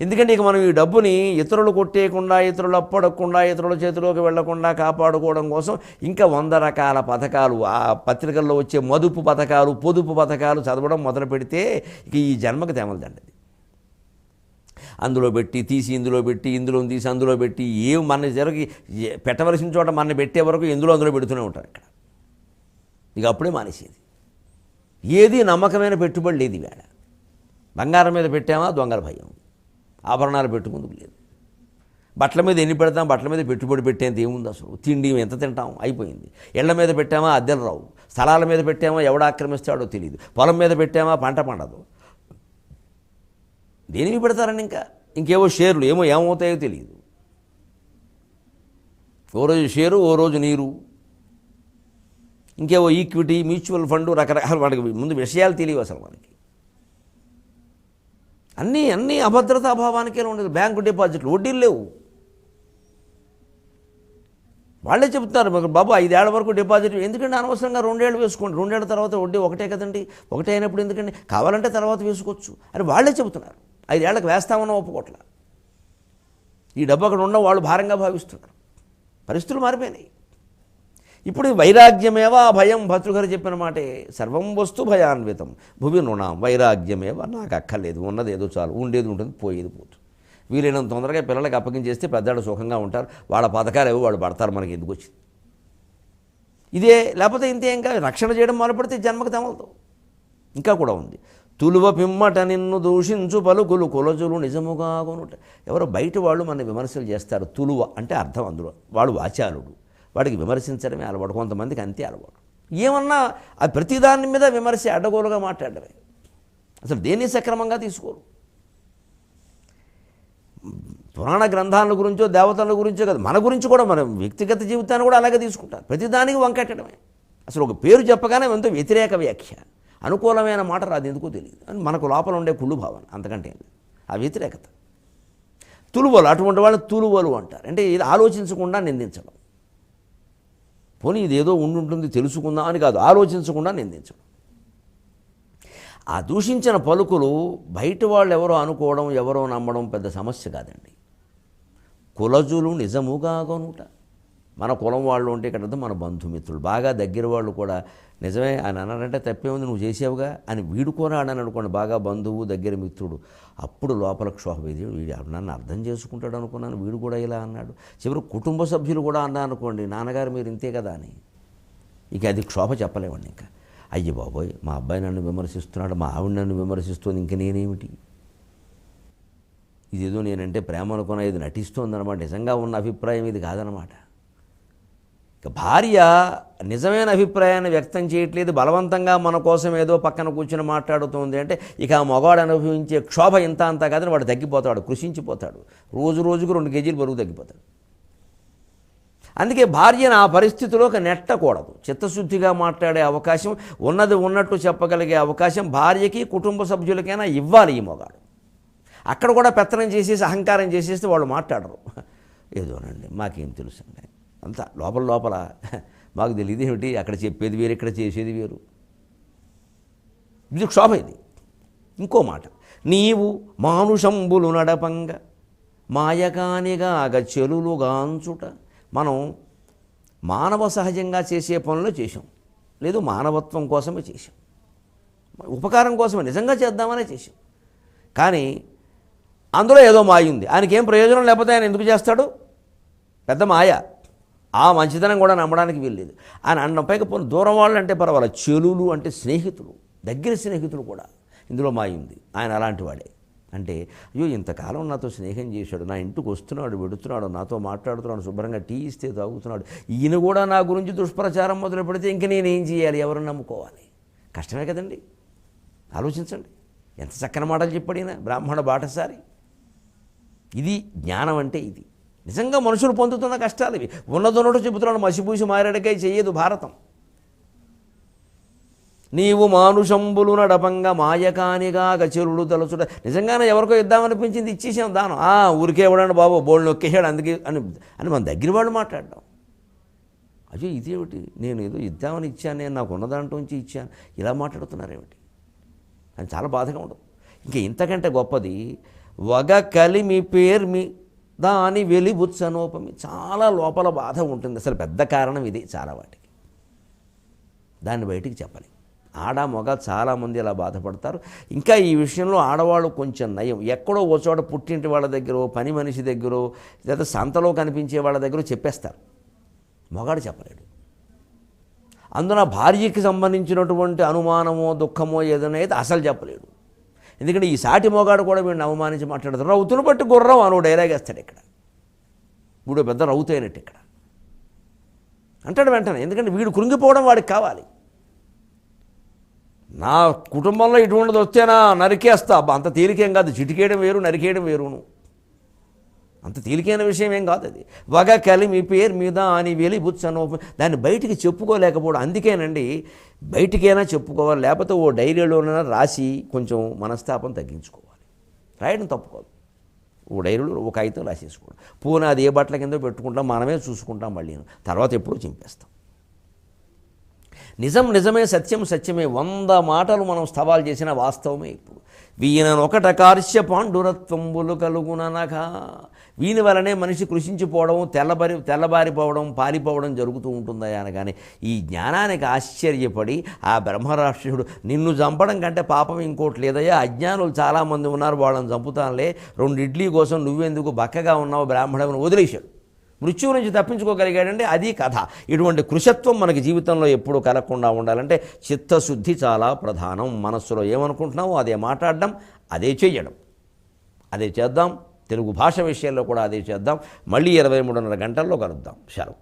ఎందుకంటే ఇక మనం ఈ డబ్బుని ఇతరులు కొట్టేయకుండా, ఇతరులు అప్పడకుండా, ఇతరుల చేతిలోకి వెళ్లకుండా కాపాడుకోవడం కోసం ఇంకా 100 రకాల పథకాలు, ఆ పత్రికల్లో వచ్చే మదుపు పథకాలు, పొదుపు పథకాలు చదవడం మొదలు పెడితే ఇక ఈ జన్మకి తెమలదండి. అందులో పెట్టి తీసి ఇందులో పెట్టి, ఇందులో తీసి అందులో పెట్టి, ఏం మన జరగి పెట్టవలసిన చోట మన పెట్టే వరకు అందులో పెడుతూనే ఉంటారు ఇక్కడ. ఇక అప్పుడే మానేసేది. ఏది నమ్మకమైన పెట్టుబడి లేదు వేళ. బంగారం మీద పెట్టామా దొంగల భయం, ఆభరణాలు పెట్టుకుందుకు లేదు. బట్టల మీద ఎన్ని పెడతాం, బట్టల మీద పెట్టుబడి పెట్టేంత ఏముంది అసలు? తిండి ఎంత తింటాం, అయిపోయింది. ఇళ్ల మీద పెట్టామా అద్దెలు రావు, స్థలాల మీద పెట్టామా ఎవడ ఆక్రమిస్తాడో తెలియదు, పొలం మీద పెట్టామా పంట పండదు. దేనికి పెడతారని ఇంకేవో షేర్లు ఏమవుతాయో తెలియదు. ఓ రోజు షేరు, ఓ రోజు నీరు, ఇంకేవో ఈక్విటీ, మ్యూచువల్ ఫండ్, రకరకాల వాటికి ముందు విషయాలు తెలియవు అసలు మనకి. అన్నీ అభద్రతా భావానికే ఉండదు. బ్యాంకు డిపాజిట్లు వడ్డీలు లేవు. వాళ్ళే చెప్తున్నారు బాబు 5 ఏళ్ల వరకు డిపాజిట్ ఎందుకంటే అనవసరంగా 2 ఏళ్ళు వేసుకోండి, 2 ఏళ్ల తర్వాత వడ్డీ ఒకటే కదండి, ఒకటే అయినప్పుడు ఎందుకండి, కావాలంటే తర్వాత వేసుకోవచ్చు అని వాళ్ళే చెబుతున్నారు. 5 ఏళ్లకు వేస్తామన్న ఒప్పుకోట్ల. ఈ డబ్బు అక్కడ ఉన్న వాళ్ళు భారంగా భావిస్తున్నారు. పరిస్థితులు మారిపోయినాయి. ఇప్పుడు వైరాగ్యమేవా భయం, భర్తృగారు చెప్పిన మాటే, సర్వం వస్తు భయాన్వితం భువి నృణాం వైరాగ్యమేవా, నాకు అక్కర్లేదు, ఉన్నది ఏదో చాలు, ఉండేది ఉంటుంది, పోయేది పోతుంది. వీలైనంత తొందరగా పిల్లలకి అప్పగించేస్తే పెద్దవాళ్ళు సుఖంగా ఉంటారు, వాళ్ళ పథకాలు ఏవో వాళ్ళు పడతారు, మనకి ఎందుకు వచ్చింది ఇదే. లేకపోతే ఇంతే, ఇంకా రక్షణ చేయడం మొదలుపెడితే జన్మకు తెమలతో. ఇంకా కూడా ఉంది. తులువ పిమ్మట నిన్ను దూషించు పలుకులు కులజులు నిజముగా కొనుట. ఎవరో బయట వాళ్ళు మన విమర్శలు చేస్తారు. తులువ అంటే అర్థం, అందులో వాడు వాచాలుడు, వాడికి విమర్శించడమే అలవాటు. కొంతమందికి అంతే అలవాటు. ఏమన్నా ఆ ప్రతిదాని మీద విమర్శ అడ్డగోలుగా మాట్లాడమే, అసలు దేన్ని సక్రమంగా తీసుకోరు. పురాణ గ్రంథాల గురించో దేవతల గురించో కదా, మన గురించి కూడా, మన వ్యక్తిగత జీవితాన్ని కూడా అలాగే తీసుకుంటారు. ప్రతిదానికి వంకెట్టడమే. అసలు ఒక పేరు చెప్పగానే ఎంతో వ్యతిరేక వ్యాఖ్య, అనుకూలమైన మాట రాదు, ఎందుకో తెలియదు అని మనకు లోపల ఉండే కుళ్ళు భావన, అంతకంటే ఆ వ్యతిరేకత. తులువలు, అటువంటి వాళ్ళు తులువలు అంటారు. అంటే ఇది ఆలోచించకుండా నిందించడం. పోనీ ఇదేదో ఉండుంటుంది తెలుసుకుందాం అని కాదు, ఆలోచించకుండా నిందించడం. ఆ దూషించిన పలుకులు బయట వాళ్ళు ఎవరో అనుకోవడం, ఎవరో నమ్మడం పెద్ద సమస్య కాదండి. కులజులు నిజముగా కొనుట. మన కులం వాళ్ళు ఉంటే ఇక్కడ మన బంధుమిత్రులు, బాగా దగ్గర వాళ్ళు కూడా నిజమే అని అన్నారంటే తప్పే ఉంది, నువ్వు చేసావుగా అని వీడు కూడా అన్నాను అనుకోండి, బాగా బంధువు దగ్గర మిత్రుడు, అప్పుడు లోపల క్షోభ. వీడు నన్ను అర్థం చేసుకుంటాడు అనుకున్నాను, వీడు కూడా ఇలా అన్నాడు. చివరి కుటుంబ సభ్యులు కూడా అన్నారు అనుకోండి, నాన్నగారు మీరు ఇంతే కదా అని, ఇక అది క్షోభ చెప్పలేమండి. ఇంకా అయ్య బాబోయ్, మా అబ్బాయి నన్ను విమర్శిస్తున్నాడు, మా ఆవిడ నన్ను విమర్శిస్తుంది, ఇంక నేనేమిటి, ఇదేదో నేనంటే ప్రేమ అనుకున్నా, ఇది నటిస్తోందనమాట, నిజంగా ఉన్న అభిప్రాయం ఇది కాదనమాట. ఇక భార్య నిజమైన అభిప్రాయాన్ని వ్యక్తం చేయట్లేదు, బలవంతంగా మన కోసం ఏదో పక్కన కూర్చొని మాట్లాడుతుంది అంటే, ఇక ఆ మగవాడు అనుభవించే క్షోభ ఇంత అంతా కాదని వాడు తగ్గిపోతాడు, కృషించిపోతాడు, రోజు రోజుకు 2 కేజీలు బరువు తగ్గిపోతాడు. అందుకే భార్యను ఆ పరిస్థితిలోకి నెట్టకూడదు. చిత్తశుద్ధిగా మాట్లాడే అవకాశం, ఉన్నది ఉన్నట్టు చెప్పగలిగే అవకాశం భార్యకి, కుటుంబ సభ్యులకైనా ఇవ్వాలి ఈ మగాడు. అక్కడ కూడా పెత్తనం చేసేసి అహంకారం చేసేస్తే వాళ్ళు మాట్లాడరు. ఏదోనండి మాకేం తెలుసండి, అంతా లోపల మాకు తెలియదు ఏమిటి, అక్కడ చెప్పేది వేరు, ఇక్కడ చేసేది వేరు. ఇది క్షోభ. ఇది ఇంకో మాట, నీవు మానుషంబులు నడపంగ మాయకానిగాగ చెలులుగాంచుట. మనం మానవ సహజంగా చేసే పనులు చేసాం, లేదు మానవత్వం కోసమే చేసాం, ఉపకారం కోసమే నిజంగా చేద్దామనే చేసాం. కానీ అందులో ఏదో మాయ ఉంది, ఆయనకేం ప్రయోజనం లేకపోతే ఆయన ఎందుకు చేస్తాడు, పెద్ద మాయ. ఆ మంచితనం కూడా నమ్మడానికి వీల్లేదు. ఆయన అన్న పైకి పోనీ దూరం వాళ్ళు అంటే పర్వాలేదు, చెలులు అంటే స్నేహితులు, దగ్గర స్నేహితులు కూడా ఇందులో మాయ ఉంది. ఆయన అలాంటి వాడే. అంటే అయ్యో ఇంతకాలం నాతో స్నేహం చేశాడు, నా ఇంటికి వస్తున్నాడు, వెడుతున్నాడు, నాతో మాట్లాడుతున్నాడు, శుభ్రంగా టీ ఇస్తే తాగుతున్నాడు, ఈయన కూడా నా గురించి దుష్ప్రచారం మొదలు పెడితే ఇంక నేనేం చేయాలి, ఎవరిని నమ్ముకోవాలి? కష్టమే కదండి. ఆలోచించండి, ఎంత చక్కని మాటలు చెప్పాడినా బ్రాహ్మణ బాటసారి. ఇది జ్ఞానం అంటే ఇది. నిజంగా మనుషులు పొందుతున్న కష్టాలు ఇవి. ఉన్నదొన్నట్టు చెబుతున్నాడు, మసిపూసి మారేడుకై చెయ్యదు భారతం. నీవు మానుషంబులు నడపంగా మాయకానిగా గచెరుడు తలచుట. నిజంగానే ఎవరికో ఇద్దామనిపించింది, ఇచ్చేసాం దానం. ఊరికే ఇవ్వడండి బాబు, బోళ్ళు నొక్కేసాడు అందుకే అని మన దగ్గర వాళ్ళు మాట్లాడడం. అయ్యో ఇదేమిటి, నేను ఏదో ఇద్దామని ఇచ్చాను, నేను నాకు ఉన్న దాంట్లోంచి ఇచ్చాను, ఇలా మాట్లాడుతున్నారేమిటి అని చాలా బాధగా ఉండదు. ఇంకా ఇంతకంటే గొప్పది, వగ కలిమి పేర్మి దాని వెలిబుచ్చనోపమి. చాలా లోపల బాధ ఉంటుంది. అసలు పెద్ద కారణం ఇది చాలా వాటికి. దాన్ని బయటికి చెప్పలేం. ఆడ మగ చాలామంది ఇలా బాధపడతారు. ఇంకా ఈ విషయంలో ఆడవాళ్ళు కొంచెం నయం. ఎక్కడో ఓ చోట పుట్టింటి వాళ్ళ దగ్గర, పని మనిషి దగ్గర, లేదా సంతలో కనిపించే వాళ్ళ దగ్గర చెప్పేస్తారు. మగాడు చెప్పలేడు. అందున భార్యకి సంబంధించినటువంటి అనుమానమో దుఃఖమో ఏదైనా అయితే అసలు చెప్పలేడు. ఎందుకంటే ఈ సాటి మొగాడు కూడా వీడిని అవమానించి మాట్లాడతారు. రౌతును బట్టి గుర్రం అని డైలాగ్ వేస్తాడు ఇక్కడ. వీడు పెద్ద రౌతు అయినట్టు ఇక్కడ అంటాడు వెంటనే. ఎందుకంటే వీడు కృంగిపోవడం వాడికి కావాలి. నా కుటుంబంలో ఇటువంటిది వస్తేనా నరికేస్తా. అంత తేలికేం కాదు. చిటికేయడం వేరు, నరికేయడం వేరును. అంత తేలికైన విషయం ఏం కాదు అది. వగ కలిమి పేరు మీద అని వెలిబుచ్చనో, దాన్ని బయటికి చెప్పుకోలేకపోవడం. అందుకేనండి బయటికైనా చెప్పుకోవాలి, లేకపోతే ఓ డైరీలోనైనా రాసి కొంచెం మనస్తాపం తగ్గించుకోవాలి. రాయడం తప్పుకోదు. ఓ డైరీలో ఒక కాగితం రాసేసుకోవడం. పూనా అది ఏ బట్టల కింద పెట్టుకుంటాం, మనమే చూసుకుంటాం. మళ్ళీ తర్వాత ఎప్పుడూ చింపేస్తాం. నిజం నిజమే, సత్యం సత్యమే. 100 మాటలు మనం స్తవాలు చేసిన వాస్తవమే. ఇప్పుడు వీననొకట కార్ష్య పాండురత్వంబులు కలుగుననగా, వీని వలనే మనిషి కృషించిపోవడం, తెల్లబారిపోవడం, పారిపోవడం జరుగుతూ ఉంటుందయా అనగానే ఈ జ్ఞానానికి ఆశ్చర్యపడి ఆ బ్రహ్మరాక్షసుడు నిన్ను చంపడం కంటే పాపం ఇంకోటి లేదయ్యా, అజ్ఞానులు చాలామంది ఉన్నారు, వాళ్ళని చంపుతానులే, 2 ఇడ్లీ కోసం నువ్వెందుకు బక్కగా ఉన్నావు బ్రాహ్మణుని వదిలేశాడు. మృత్యువు నుంచి తప్పించుకోగలిగాడంటే అది కథ. ఇటువంటి కృషత్వం మనకి జీవితంలో ఎప్పుడూ కలగకుండా ఉండాలంటే చిత్తశుద్ధి చాలా ప్రధానం. మనస్సులో ఏమనుకుంటున్నామో అదే మాట్లాడడం, అదే చెయ్యడం, అదే చేద్దాం. తెలుగు భాష విషయంలో కూడా అదే చేద్దాం. మళ్ళీ 23:30 గంటల్లో కలుద్దాం. సెలవు.